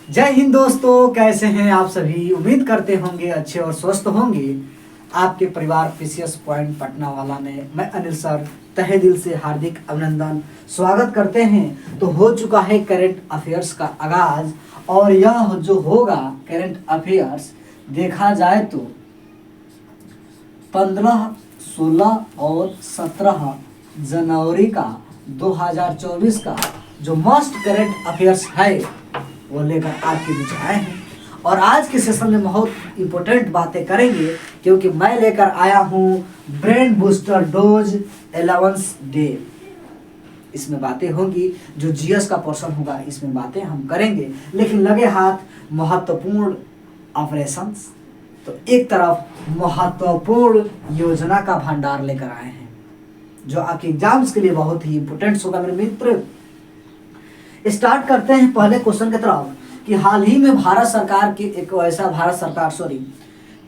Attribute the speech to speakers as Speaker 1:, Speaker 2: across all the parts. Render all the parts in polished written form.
Speaker 1: जय हिंद दोस्तों, कैसे हैं आप सभी। उम्मीद करते होंगे अच्छे और स्वस्थ होंगे। आपके परिवार पीसीएस पॉइंट पटना वाला में मैं अनिल सर तहे दिल से हार्दिक अभिनंदन स्वागत करते हैं। तो हो चुका है करंट अफेयर्स का आगाज, और यह जो होगा करंट अफेयर्स देखा जाए तो 15, 16 और 17 जनवरी का 2024 का जो मस्ट करंट अफेयर्स है वो लेकर आपके बीच आए हैं। और आज के सेशन में बहुत इंपॉर्टेंट बातें करेंगे, क्योंकि मैं लेकर आया हूँ brain booster dose 11th day. इसमें बातें होंगी, जो जीएस का पोर्शन होगा इसमें बातें हम करेंगे, लेकिन लगे हाथ महत्वपूर्ण ऑपरेशंस। तो एक तरफ महत्वपूर्ण योजना का भंडार लेकर आए हैं जो आपके एग्जाम्स के लिए बहुत ही इंपॉर्टेंट होगा मेरे मित्र। स्टार्ट करते हैं पहले क्वेश्चन की तरफ कि हाल ही में भारत सरकार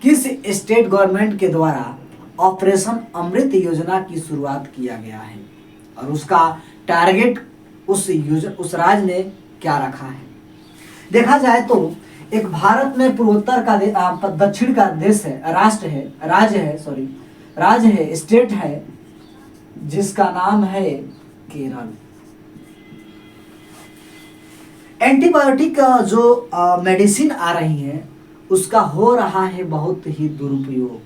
Speaker 1: किस स्टेट गवर्नमेंट के द्वारा ऑपरेशन अमृत योजना की शुरुआत किया गया है, और उसका टारगेट उस राज्य ने क्या रखा है। देखा जाए तो एक भारत में पूर्वोत्तर का दक्षिण का देश है, राज्य है, स्टेट है, जिसका नाम है केरल। एंटीबायोटिक जो मेडिसिन आ रही है उसका हो रहा है बहुत ही दुरुपयोग।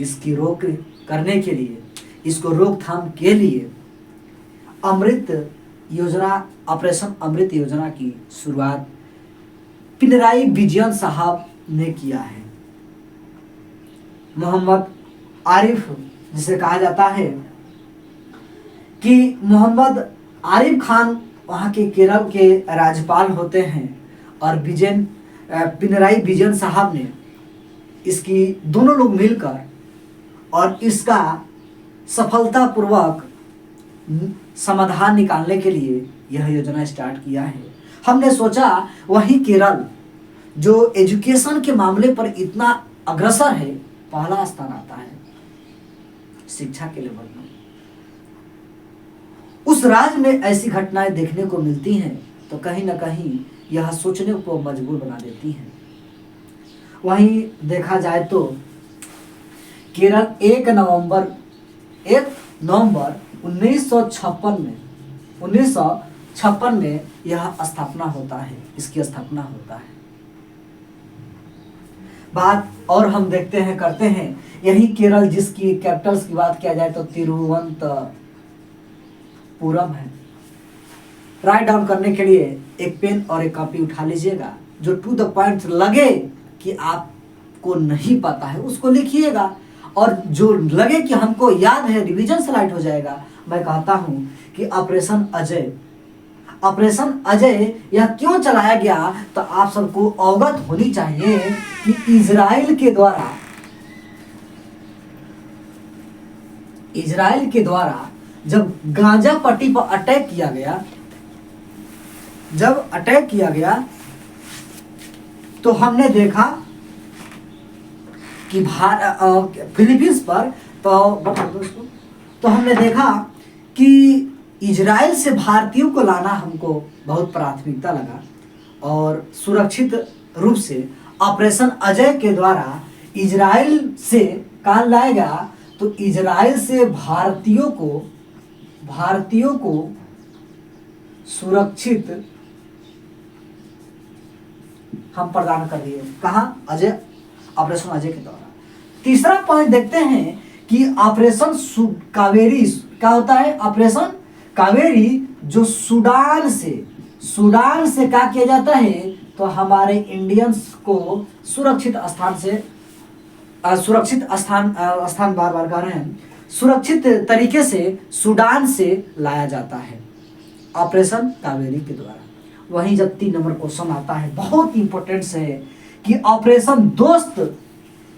Speaker 1: इसकी रोक करने के लिए, इसको रोकथाम के लिए ऑपरेशन अमृत योजना की शुरुआत पिनराई विजयन साहब ने किया है। मोहम्मद आरिफ, जिसे कहा जाता है कि मोहम्मद आरिफ खान वहाँ के केरल के राज्यपाल होते हैं, और पिनराई विजयन साहब ने इसकी दोनों लोग मिलकर और इसका सफलतापूर्वक समाधान निकालने के लिए यह योजना स्टार्ट किया है। हमने सोचा वही केरल जो एजुकेशन के मामले पर इतना अग्रसर है, पहला स्थान आता है शिक्षा के लेवल में। उस राज्य में ऐसी घटनाएं देखने को मिलती हैं तो कहीं ना कहीं यह सोचने को मजबूर बना देती हैं। वहीं देखा जाए तो केरल 1 नवंबर 1956 में यह स्थापना होता है, इसकी स्थापना होता है। बात और हम करते हैं यही केरल, जिसकी कैपिटल्स की बात किया जाए तो तिरुवनंतपुरम है। राइट डाउन करने के लिए एक पेन और एक कॉपी उठा लीजिएगा, जो टू द पॉइंट लगे कि आपको नहीं पता है उसको लिखिएगा, और जो लगे कि हमको याद है रिवीजन स्लाइड हो जाएगा। मैं कहता हूं कि ऑपरेशन अजय यह क्यों चलाया गया, तो आप सबको अवगत होनी चाहिए कि इजराइल के द्वारा जब गाजा पट्टी पर अटैक किया गया तो हमने देखा कि फिलीपींस पर तो हमने देखा कि इजराइल से भारतीयों को लाना हमको बहुत प्राथमिकता लगा, और सुरक्षित रूप से ऑपरेशन अजय के द्वारा इजराइल से कहाँ लाया गया, तो इजराइल से भारतीयों को सुरक्षित हम प्रदान कर दिए। कहाँ? ऑपरेशन अजय के द्वारा। तीसरा पॉइंट देखते हैं कि ऑपरेशन कावेरी क्या होता है। ऑपरेशन कावेरी जो सूडान से क्या किया जाता है, तो हमारे इंडियंस को सुरक्षित तरीके से सूडान से लाया जाता है ऑपरेशन कावेरी के द्वारा। वहीं जब 3 नंबर क्वेश्चन आता है, बहुत इंपॉर्टेंट है कि ऑपरेशन दोस्त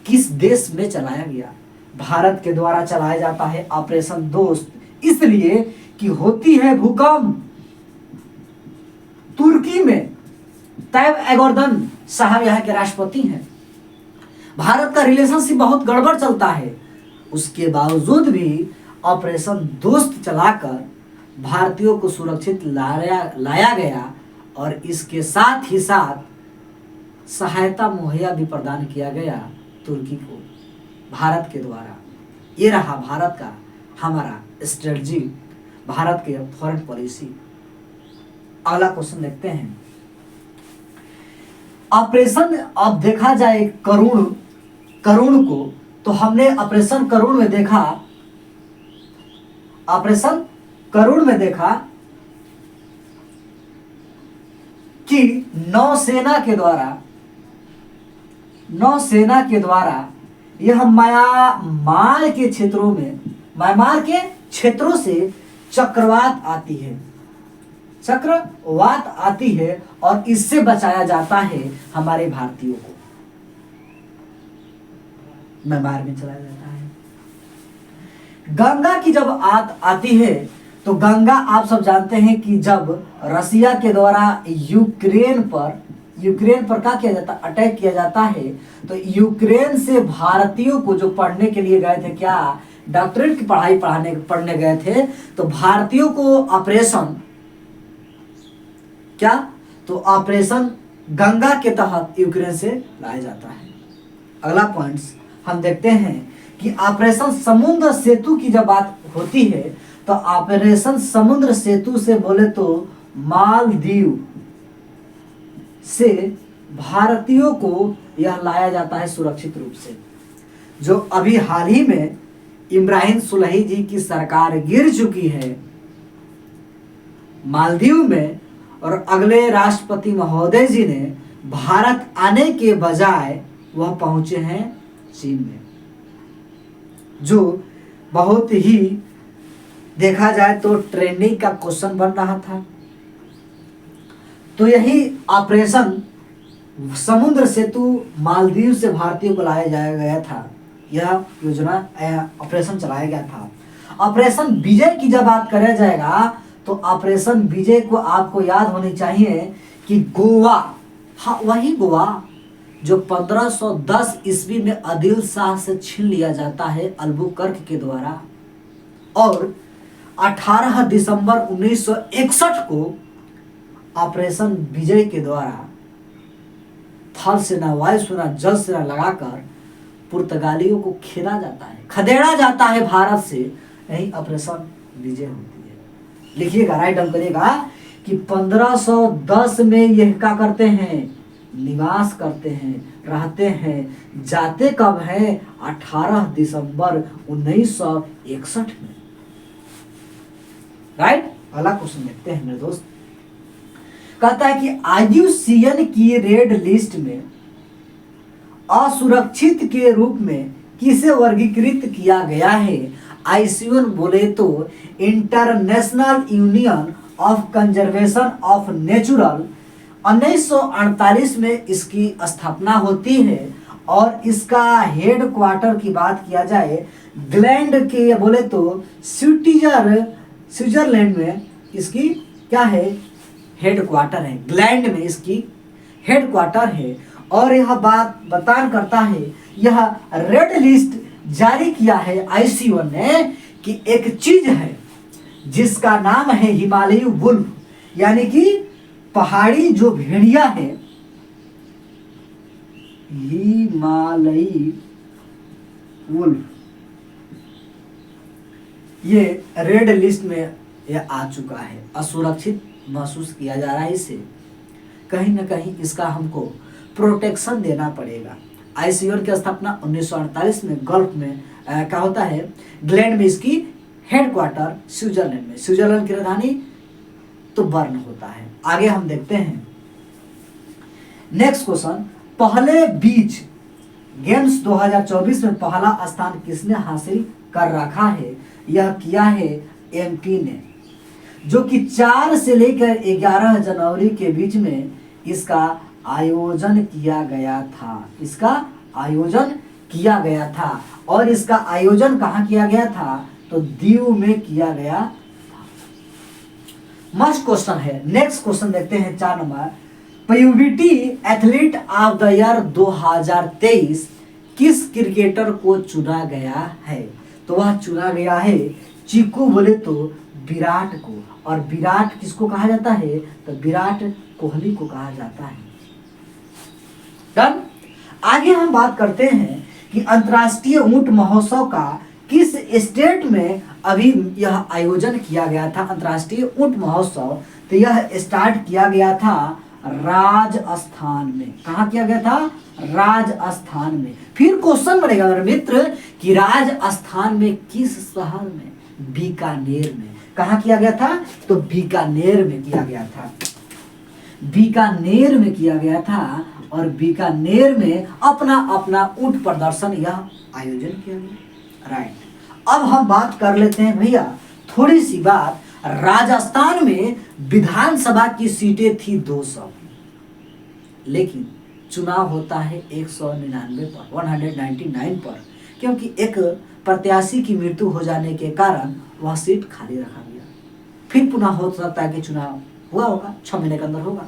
Speaker 1: किस देश में चलाया गया। भारत के द्वारा चलाया जाता है ऑपरेशन दोस्त, इसलिए कि होती है भूकंप तुर्की में। तैब एर्दोगान साहब यहाँ के राष्ट्रपति हैं। भारत का रिलेशनशिप बहुत गड़बड़ चलता है, उसके बावजूद भी ऑपरेशन दोस्त चलाकर भारतीयों को सुरक्षित लाया गया और इसके साथ ही साथ सहायता मुहैया भी प्रदान किया गया तुर्की को भारत के द्वारा। ये रहा भारत का हमारा स्ट्रेटजी, भारत के फॉरेन पॉलिसी। अगला क्वेश्चन देखते हैं। ऑपरेशन, अब देखा जाए करुण को, तो हमने ऑपरेशन करुण में देखा, ऑपरेशन करुण में देखा कि नौसेना के द्वारा यह म्यांमार के क्षेत्रों से चक्रवात आती है और इससे बचाया जाता है हमारे भारतीयों को। म्यांमार में चलाया जाता है। गंगा की जब आती है, तो गंगा आप सब जानते हैं कि जब रसिया के द्वारा यूक्रेन पर क्या किया जाता, अटैक किया जाता है, तो यूक्रेन से भारतीयों को जो पढ़ने के लिए गए थे, क्या डॉक्टरेट की पढ़ाई पढ़ने गए थे, तो भारतीयों को ऑपरेशन गंगा के तहत यूक्रेन से लाया जाता है। अगला पॉइंट्स हम देखते हैं कि ऑपरेशन समुद्र सेतु की जब बात होती है, तो ऑपरेशन समुद्र सेतु से बोले तो मालदीव से भारतीयों को यह लाया जाता है सुरक्षित रूप से। जो अभी हाल ही में इब्राहिम सुलही जी की सरकार गिर चुकी है मालदीव में, और अगले राष्ट्रपति महोदय जी ने भारत आने के बजाय वह पहुंचे हैं चीन में, जो बहुत ही देखा जाए तो ट्रेंडिंग का क्वेश्चन बन रहा था। तो यही ऑपरेशन समुद्र सेतु मालदीव से भारतीयों को लाया गया था, यह योजना ऑपरेशन चलाया गया था। ऑपरेशन विजय की जब बात करा जाएगा, तो ऑपरेशन विजय को आपको याद होनी चाहिए कि गोवा, हाँ वही गोवा जो 1510 ईस्वी में आदिल शाह से छीन लिया जाता है अल्बुकर्क के द्वारा, और 18 दिसंबर 1961 को ऑपरेशन विजय के द्वारा थल सेना, वायुसेना, जल सेना लगाकर पुर्तगालियों को खदेड़ा जाता है भारत से, यही ऑपरेशन विजय होती है। लिखिएगा, राइट डाउन करिएगा कि 1510 में यह क्या करते हैं, निवास करते हैं, रहते हैं, जाते कब हैं, 18 दिसंबर 1961 में। राइट। अगला क्वेश्चन देखते हैं मेरे दोस्त। कहता है कि IUCN की रेड लिस्ट में असुरक्षित के रूप में किसे वर्गीकृत किया गया है। IUCN बोले तो international union of conservation of natural, 1948 में इसकी स्थापना होती है, और इसका हेड क्वार्टर की बात किया जाए ग्लैंड के बोले तो स्विट्जरलैंड में इसकी क्या है, हेड क्वार्टर है, ग्लैंड में इसकी हेड क्वार्टर है। और यह बात बयान करता है, यह रेड लिस्ट जारी किया है IUCN ने कि एक चीज है जिसका नाम है हिमालयी वुल्फ, यानी कि पहाड़ी जो भेड़िया है, हिमालयी वुल्फ, ये रेड लिस्ट में यह आ चुका है। असुरक्षित महसूस किया जा रहा है इसे, कहीं ना कहीं इसका हमको प्रोटेक्शन देना पड़ेगा। IUCN की स्थापना 1948 में गल्फ में क्या होता है, ग्लैंड में इसकी हेड क्वार्टर स्विट्जरलैंड में, स्विट्जरलैंड की राजधानी तो बर्न होता है। आगे हम देखते हैं नेक्स्ट क्वेश्चन। पहले बीच गेम्स 2024 में पहला स्थान किसने हासिल कर रखा है। यह किया है MP ने, जो कि 4 से लेकर 11 जनवरी के बीच में इसका आयोजन किया गया था। इसका आयोजन किया गया था, और इसका आयोजन कहाँ किया गया था, तो दीव में किया गया था। मस्ट क्वेश्चन है। नेक्स्ट क्वेश्चन देखते हैं 4 number. Puberty athlete of the year 2023 किस क्रिकेटर को चुना गया है। तो वह चुना गया है चिको बोले तो विराट को, और विराट किसको कहा जाता है, तो विराट कोहली को कहा जाता है। डन। आगे हम बात करते हैं कि अंतर्राष्ट्रीय ऊंट महोत्सव का किस स्टेट में अभी यह आयोजन किया गया था। अंतर्राष्ट्रीय ऊंट महोत्सव तो यह स्टार्ट किया गया था राजस्थान में। कहाँ किया गया था? राजस्थान में। फिर क्वेश्चन बनेगा मेरे मित्र कि राजस्थान में किस शहर में? बीकानेर में। कहाँ किया गया था? तो बीकानेर में किया गया था। बीकानेर में किया गया था और बीकानेर में अपना अपना ऊंट प्रदर्शन यह आयोजन किया गया। राइट। अब हम बात कर लेते हैं भैया थोड़ी सी बात। राजस्थान में विधानसभा की सीटें थी 200, लेकिन चुनाव होता है 199 पर, 199 पर, क्योंकि एक प्रत्याशी की मृत्यु हो जाने के कारण वह सीट खाली रखा गया। फिर पुनः हो सकता है कि चुनाव हुआ होगा, 6 महीने के अंदर होगा।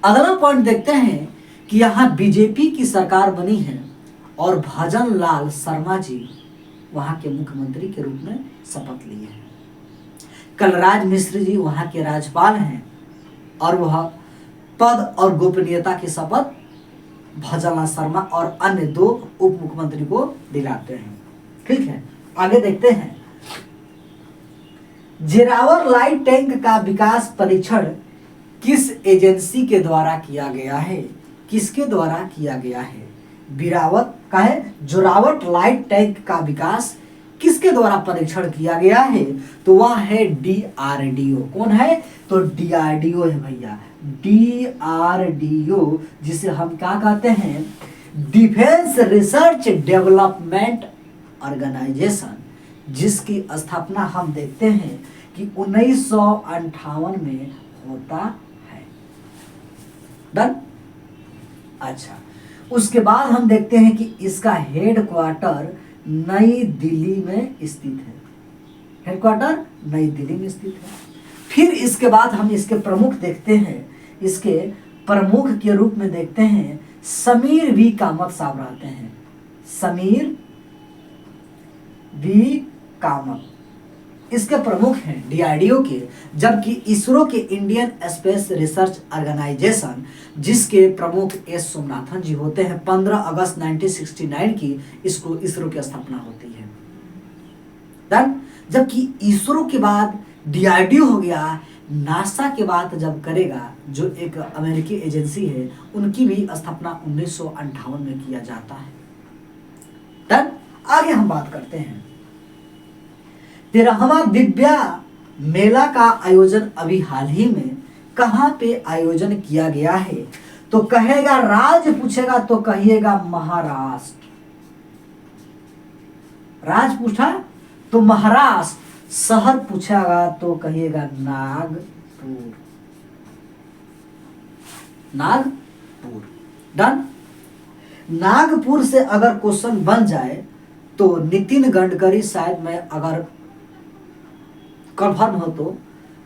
Speaker 1: अगला पॉइंट देखते हैं कि यहाँ बीजेपी की सरकार बनी है और भजन लाल शर्मा जी वहां के मुख्यमंत्री के रूप में शपथ लिए हैं। कलराज मिश्र जी वहां के राज्यपाल हैं और वह पद और गोपनीयता की शपथ भजन लाल शर्मा और अन्य 2 उप मुख्यमंत्री को दिलाते हैं। ठीक है, आगे देखते हैं। जेरावर लाइट टैंक का विकास परीक्षण किस एजेंसी के द्वारा किया गया है? किसके द्वारा किया गया है? बिरावत का है जोरावट लाइट टैंक का विकास किसके द्वारा परीक्षण किया गया है? तो वह है DRDO। कौन है? तो DRDO है भैया। DRDO जिसे हम क्या कहते हैं? डिफेंस रिसर्च डेवलपमेंट ऑर्गेनाइजेशन, जिसकी स्थापना हम देखते हैं कि 1958 में होता है। डन। अच्छा, उसके बाद हम देखते हैं कि इसका हेडक्वार्टर नई दिल्ली में स्थित है। हेडक्वार्टर नई दिल्ली में स्थित है। फिर इसके बाद हम इसके प्रमुख देखते हैं। इसके प्रमुख के रूप में देखते हैं समीर वी कामत साहब रहते हैं। समीर वी कामत इसके प्रमुख हैं DRDO के, जबकि इसरो के इंडियन स्पेस रिसर्च ऑर्गेनाइजेशन जिसके प्रमुख एस सोमनाथन जी होते हैं। 15 अगस्त 1969 की इसरो की स्थापना होती है। डन। जबकि इसरो के बाद DRDO हो गया। नासा के बाद जब करेगा, जो एक अमेरिकी एजेंसी है, उनकी भी स्थापना 1958 में किया जाता है। डन। आगे हम बात करते हैं 13वां दिव्या मेला का आयोजन अभी हाल ही में कहां पे आयोजन किया गया है? तो कहेगा राज्य पूछेगा तो कहिएगा महाराष्ट्र। राज्य पूछा तो महाराष्ट्र, शहर पूछेगा तो कहिएगा नागपुर। नागपुर। डन। नागपुर से अगर क्वेश्चन बन जाए तो नितिन गडकरी, शायद मैं अगर कंफर्म हो तो,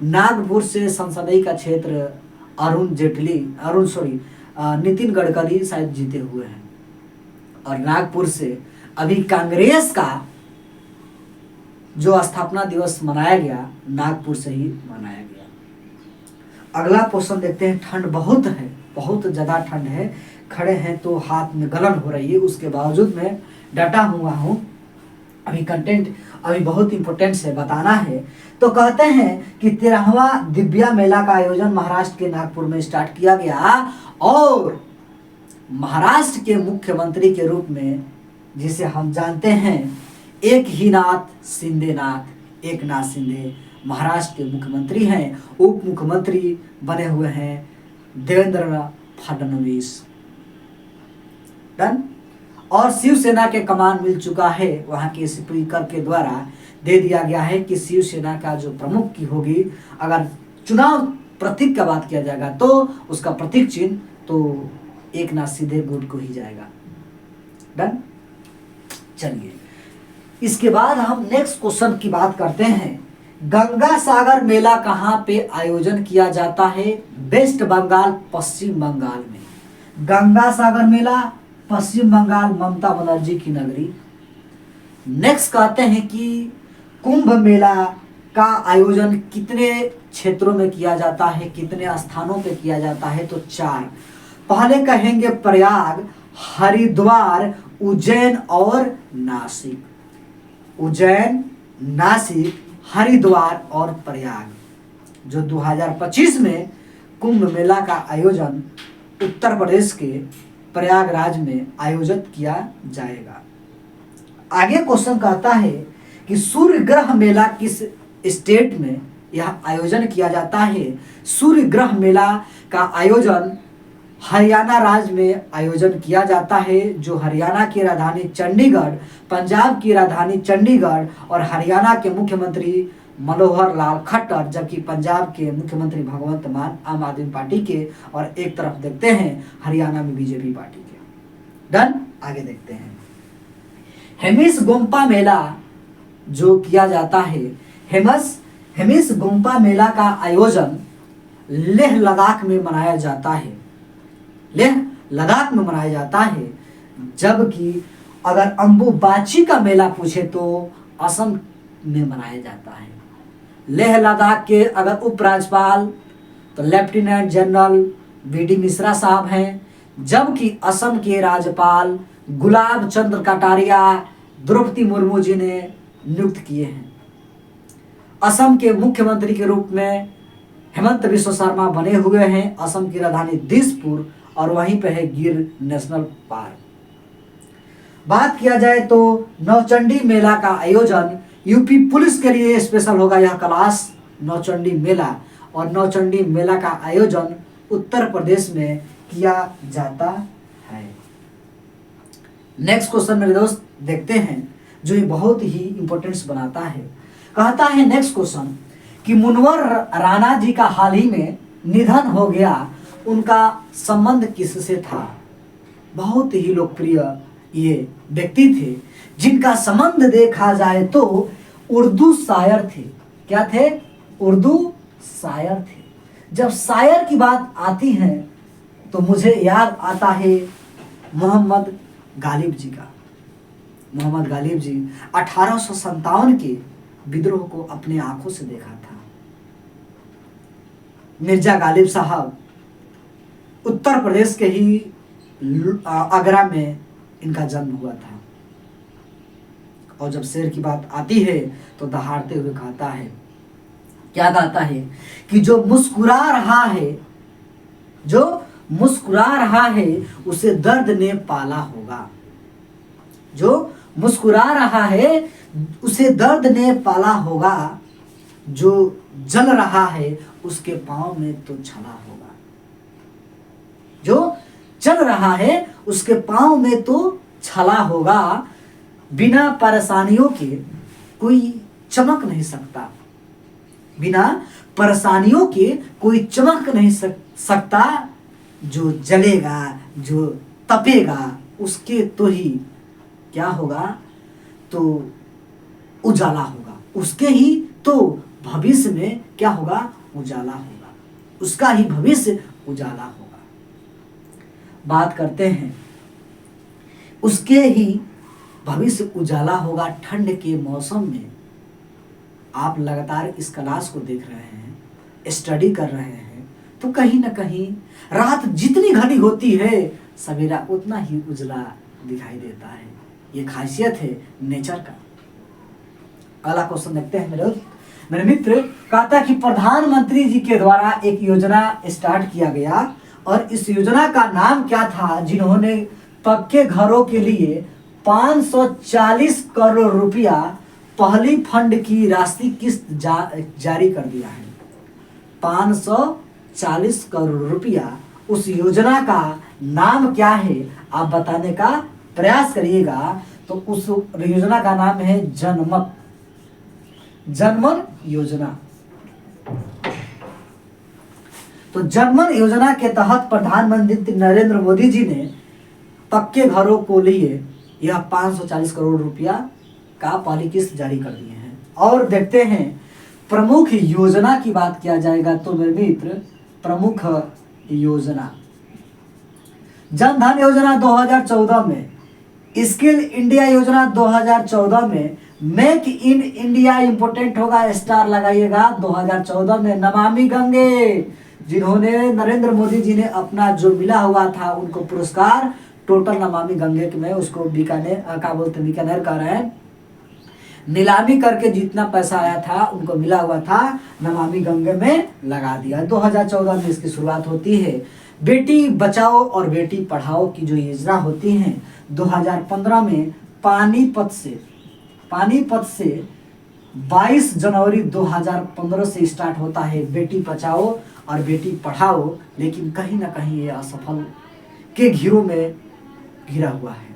Speaker 1: नागपुर से संसदीय का क्षेत्र नितिन गडकरी शायद जीते हुए हैं। और नागपुर से अभी कांग्रेस का जो स्थापना दिवस मनाया गया, नागपुर से ही मनाया गया। अगला क्वेश्चन देखते हैं। ठंड बहुत है, बहुत ज्यादा ठंड है। खड़े हैं तो हाथ में गलन हो रही है, उसके बावजूद मैं डटा हुआ हूं। अभी कंटेंट अभी बहुत इंपॉर्टेंट है, बताना है। तो कहते हैं कि 13वां दिव्या मेला का आयोजन महाराष्ट्र के नागपुर में स्टार्ट किया गया और महाराष्ट्र के मुख्यमंत्री के रूप में, जिसे हम जानते हैं एकनाथ शिंदे महाराष्ट्र के मुख्यमंत्री हैं। उप मुख्यमंत्री बने हुए हैं देवेंद्र फडणवीस। डन। और शिवसेना के कमान मिल चुका है, वहां के स्पीकर के द्वारा दे दिया गया है कि शिवसेना का जो प्रमुख की होगी, अगर चुनाव प्रतीक का बात किया जाएगा तो उसका प्रतीक चिन्ह तो एकनाथ शिंदे गुट को ही जाएगा। डन। चलिए, इसके बाद हम नेक्स्ट क्वेश्चन की बात करते हैं। गंगा सागर मेला कहां पे आयोजन किया जाता है? वेस्ट बंगाल, पश्चिम बंगाल में। गंगा सागर मेला पश्चिम बंगाल, ममता बनर्जी की नगरी। नेक्स्ट कहते हैं कि कुंभ मेला का आयोजन कितने क्षेत्रों में किया जाता है, कितने स्थानों पे किया जाता है? तो 4। पहले कहेंगे प्रयाग, हरिद्वार, उज्जैन और नासिक। उज्जैन, नासिक, हरिद्वार और प्रयाग। जो 2025 में कुंभ मेला का आयोजन उत्तर प्रदेश के प्रयागराज में आयोजित किया जाएगा। आगे क्वेश्चन कहता है कि सूर्य ग्रह मेला किस स्टेट में यह आयोजन किया जाता है? सूर्य ग्रह मेला का आयोजन हरियाणा राज्य में आयोजन किया जाता है। जो हरियाणा की राजधानी चंडीगढ़, पंजाब की राजधानी चंडीगढ़ और हरियाणा के मुख्यमंत्री मनोहर लाल खट्टर, जबकि पंजाब के मुख्यमंत्री भगवंत मान आम आदमी पार्टी के, और एक तरफ देखते हैं हरियाणा में बीजेपी पार्टी के। डन। आगे देखते हैं हेमिस गोम्पा मेला जो किया जाता है। हेमिस गोम्पा मेला का आयोजन लेह लद्दाख में मनाया जाता है। लेह लद्दाख में मनाया जाता है। जबकि अगर अंबुबाची का मेला पूछे तो असम में मनाया जाता है। लेह लद्दाख के अगर उपराज्यपाल तो लेफ्टिनेंट जनरल बी.डी. मिश्रा साहब हैं, जबकि असम के राज्यपाल गुलाब चंद्र कटारिया द्रौपदी मुर्मू जी ने नियुक्त किए हैं। असम के मुख्यमंत्री के रूप में हेमंत बिश्व शर्मा बने हुए हैं। असम की राजधानी दिसपुर और वहीं पे है गिर नेशनल पार्क। बात किया जाए तो नौचंडी मेला का आयोजन यूपी पुलिस के लिए स्पेशल होगा यह क्लास नौचंडी मेला, और नौचंडी मेला का आयोजन उत्तर प्रदेश में किया जाता है। नेक्स्ट क्वेश्चन मेरे दोस्त देखते हैं जो ये बहुत ही इंपॉर्टेंस बनाता है। कहता है नेक्स्ट क्वेश्चन कि मुनवर राणा जी का हाल ही में निधन हो गया, उनका संबंध किससे था? बहुत ही लोकप्रिय ये व्यक्ति थे जिनका संबंध देखा जाए तो उर्दू शायर थे। क्या थे? उर्दू शायर थे। जब शायर की बात आती है तो मुझे याद आता है मोहम्मद गालिब जी का। मोहम्मद गालिब जी 1857 के विद्रोह को अपने आंखों से देखा था। मिर्जा गालिब साहब उत्तर प्रदेश के ही आगरा में इनका जन्म हुआ था। और जब शेर की बात आती है तो दहाड़ते हुए कहता है, क्या कहता है कि जो मुस्कुरा रहा है, जो मुस्कुरा रहा है उसे दर्द ने पाला होगा। जो मुस्कुरा रहा है उसे दर्द ने पाला होगा, जो जल रहा है उसके पांव में तो छला होगा। जो चल रहा है उसके पांव में तो छला होगा। बिना परेशानियों के कोई चमक नहीं सकता। बिना परेशानियों के कोई चमक नहीं सकता। जो जलेगा, जो तपेगा उसके तो ही क्या होगा? तो उजाला होगा। उसके ही तो भविष्य में क्या होगा? उजाला होगा। उसका ही भविष्य उजाला होगा। बात करते हैं उसके ही भविष्य उजाला होगा। ठंड के मौसम में आप लगातार इस क्लास को देख रहे हैं, स्टडी कर रहे हैं, तो कहीं ना कहीं रात जितनी घनी होती है सवेरा उतना ही उजला दिखाई देता है। ये खासियत है नेचर का। अगला क्वेश्चन देखते हैं मेरे मित्र। कहता कि प्रधानमंत्री जी के द्वारा एक योजना स्टार्ट किया गया और इस योजना का नाम क्या था जिन्होंने पक्के घरों के लिए 540 करोड़ रुपया पहली फंड की राशि किस्त जारी कर दिया है। 540 करोड़ रुपया, उस योजना का नाम क्या है आप बताने का प्रयास करिएगा। तो उस योजना का नाम है जनमन योजना। तो जनमन योजना के तहत प्रधानमंत्री नरेंद्र मोदी जी ने पक्के घरों को लिए यह 540 करोड़ रुपया का पहली किस्त जारी कर दिए हैं। और देखते हैं प्रमुख योजना की बात किया जाएगा तो मेरे मित्र प्रमुख योजना जनधन योजना 2014 में, स्किल इंडिया योजना 2014 में, मेक इन इंडिया इंपोर्टेंट होगा, स्टार लगाइएगा। 2014 में नमामि गंगे, जिन्होंने नरेंद्र मोदी जी ने अपना जो मिला हुआ था उनको पुरस्कार टोटल नमामि गंगे में, उसको बीकानेर क्या बोलते हैं, बीकानेर कह रहे हैं, नीलामी करके जितना पैसा आया था उनको मिला हुआ था नमामि गंगे में लगा दिया। 2014 में इसकी शुरुआत होती है। बेटी बचाओ और बेटी पढ़ाओ की जो योजना होती है 2015 में पानीपत से 22 जनवरी 2015 से स्टार्ट होता है बेटी बचाओ और बेटी पढ़ाओ, लेकिन कहीं ना कहीं ये असफल के घेरों में घिरा हुआ है।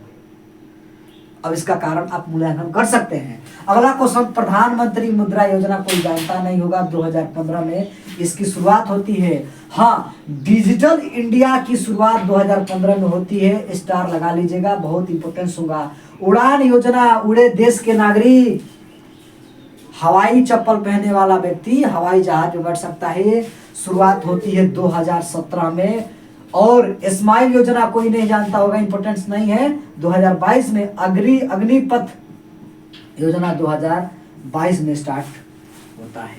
Speaker 1: अब इसका कारण आप मूल्यांकन कर सकते हैं। अगला क्वेश्चन, प्रधानमंत्री मुद्रा योजना कोई जानता नहीं होगा, 2015 में इसकी शुरुआत होती है। हाँ, डिजिटल इंडिया की शुरुआत 2015 में होती है, स्टार लगा लीजिएगा, बहुत इंपोर्टेंस होगा। उड़ान योजना, उड़े देश के नागरिक, हवाई चप्पल पहनने वाला व्यक्ति हवाई जहाज में बैठ सकता है, शुरुआत होती है 2017 में। और स्माइल योजना कोई नहीं जानता होगा, इंपोर्टेंस नहीं है, 2022 में। अग्निपथ योजना 2022 में स्टार्ट होता है।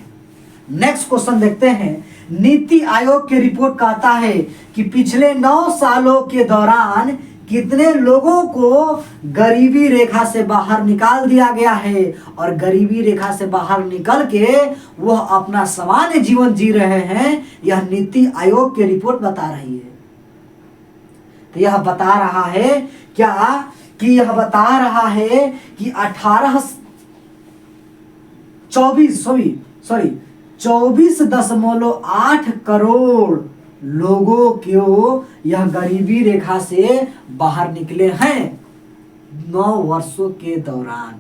Speaker 1: नेक्स्ट क्वेश्चन देखते हैं। नीति आयोग की रिपोर्ट कहता है कि पिछले 9 सालों के दौरान कितने लोगों को गरीबी रेखा से बाहर निकाल दिया गया है, और गरीबी रेखा से बाहर निकल के वह अपना सामान्य जीवन जी रहे हैं, यह नीति आयोग की रिपोर्ट बता रही है। तो यह बता रहा है क्या कि यह बता रहा है कि 24.8 करोड़ लोगों को यह गरीबी रेखा से बाहर निकले हैं 9 वर्षों के दौरान।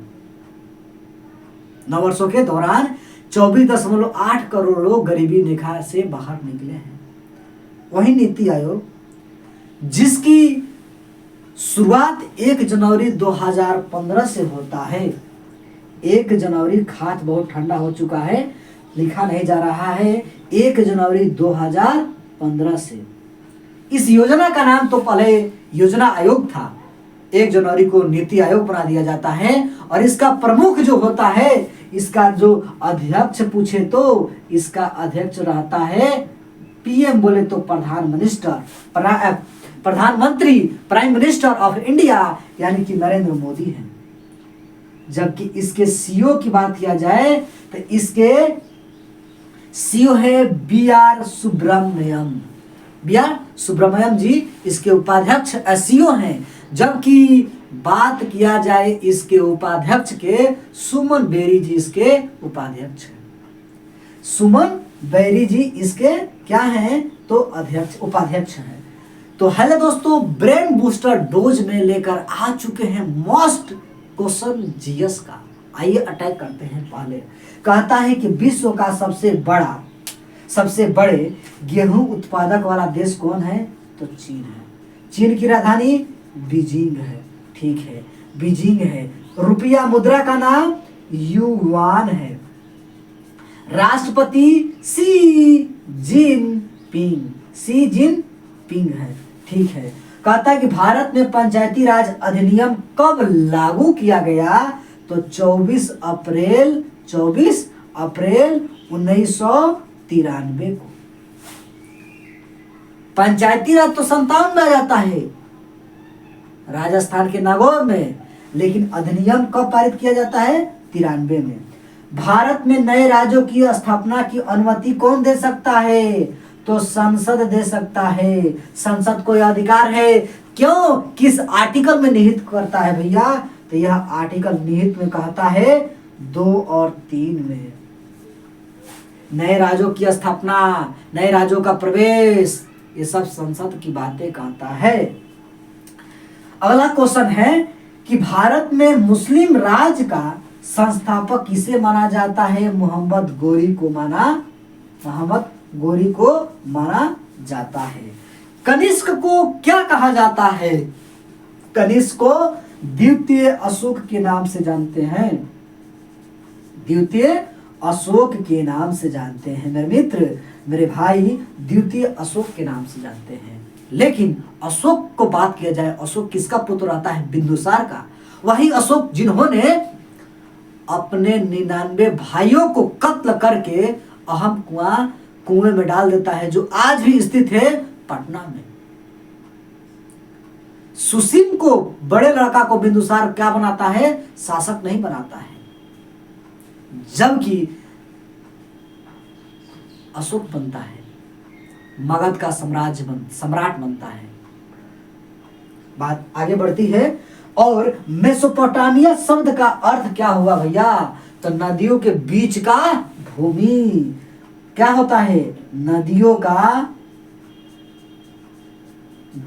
Speaker 1: 9 वर्षों के दौरान 24.8 करोड़ लोग गरीबी रेखा से बाहर निकले हैं। वही नीति आयोग, जिसकी शुरुआत 1 जनवरी 2015 से होता है। 1 जनवरी, खात बहुत ठंडा हो चुका है, लिखा नहीं जा रहा है, 1 जनवरी 2015 से। इस योजना का नाम तो पहले योजना आयोग था, 1 जनवरी को नीति आयोग बना दिया जाता है। और इसका प्रमुख जो होता है, इसका जो अध्यक्ष पूछे तो इसका अध्यक्ष रहता है पीएम, बोले तो प्रधानमंत्री, प्राइम मिनिस्टर ऑफ इंडिया, यानी कि नरेंद्र मोदी हैं। जबकि इसके सीईओ की बात किया जाए तो इसके सीईओ है बी.आर. सुब्रमण्यम जी इसके उपाध्यक्ष सीईओ हैं। जबकि बात किया जाए इसके उपाध्यक्ष के, सुमन बेरी जी इसके उपाध्यक्ष हैं। सुमन बेरी जी इसके क्या हैं तो उपाध्यक्ष हैं। तो हेलो दोस्तों, ब्रेन बूस्टर डोज में लेकर आ चुके हैं मोस्ट क्वेश्चन जीएस का। आइए अटैक करते हैं। पहले कहता है कि विश्व का सबसे बड़े गेहूं उत्पादक वाला देश कौन है तो चीन है। चीन की राजधानी बीजिंग है, ठीक है, बीजिंग है। रुपया मुद्रा का नाम युआन है। राष्ट्रपति सी जिनपिंग है, ठीक है। कहता है कि भारत में पंचायती राज अधिनियम कब लागू किया गया तो 24 अप्रैल 1993 को। पंचायती राज तो 57 में आ जाता है राजस्थान के नागौर में, लेकिन अधिनियम कब पारित किया जाता है 93 में। भारत में नए राज्यों की स्थापना की अनुमति कौन दे सकता है तो संसद दे सकता है। संसद को यह अधिकार है। क्यों, किस आर्टिकल में निहित करता है भैया, तो यह आर्टिकल निहित में कहता है 2 और 3 में। नए राज्यों की स्थापना, नए राज्यों का प्रवेश, ये सब संसद की बातें कहता है। अगला क्वेश्चन है कि भारत में मुस्लिम राज का संस्थापक किसे माना जाता है। मोहम्मद गोरी को माना जाता है। कनिष्क को क्या कहा जाता है। कनिष्क को द्वितीय अशोक के नाम से जानते हैं। द्वितीय अशोक के नाम से जानते हैं मेरे मित्र, मेरे भाई, द्वितीय अशोक के नाम से जानते हैं। लेकिन अशोक को बात किया जाए, अशोक किसका पुत्र आता है, बिंदुसार का। वही अशोक जिन्होंने अपने 99 भाइयों को कत्ल करके अहम कुएं में डाल देता है, जो आज भी स्थित है पटना में। सुसीम को, बड़े लड़का को बिंदुसार क्या बनाता है? शासक नहीं बनाता है, जबकि अशोक बनता है, मगध का सम्राट बनता है। बात आगे बढ़ती है। और मेसोपोटामिया शब्द का अर्थ क्या हुआ भैया? तो नदियों के बीच का भूमि। क्या होता है? नदियों का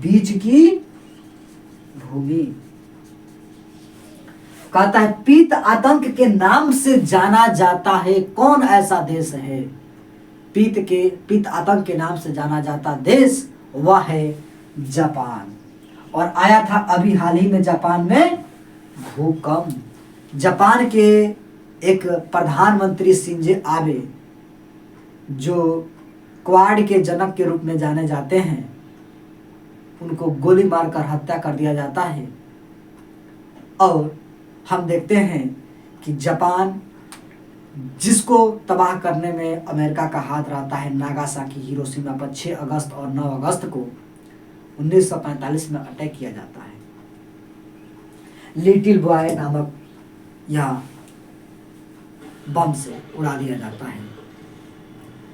Speaker 1: बीच की भूमि। कहता है पीत आतंक के नाम से जाना जाता है, कौन ऐसा देश है? पीत आतंक के नाम से जाना जाता देश वह है जापान। और आया था अभी हाल ही में जापान में भूकंप। जापान के एक प्रधानमंत्री शिंजो आबे, जो क्वाड के जनक के रूप में जाने जाते हैं, उनको गोली मारकर हत्या कर दिया जाता है। और हम देखते हैं कि जापान, जिसको तबाह करने में अमेरिका का हाथ रहता है, नागासाकी, हिरोशिमा पर 6 अगस्त और 9 अगस्त को 1945 में अटैक किया जाता है। लिटिल बॉय नामक यह बम से उड़ा दिया जाता है।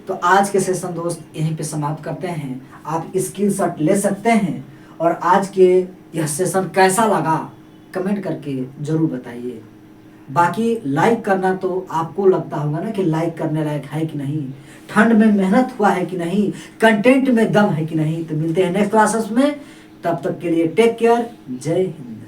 Speaker 1: तो आज के सेशन दोस्त यहीं पे समाप्त करते हैं। आप स्क्रीनशॉट ले सकते हैं। और आज के यह सेशन कैसा लगा कमेंट करके जरूर बताइए। बाकी लाइक करना तो आपको लगता होगा ना कि लाइक करने लायक है कि नहीं, ठंड में मेहनत हुआ है कि नहीं, कंटेंट में दम है कि नहीं। तो मिलते हैं नेक्स्ट क्लासेस में, तब तक के लिए टेक केयर। जय हिंद।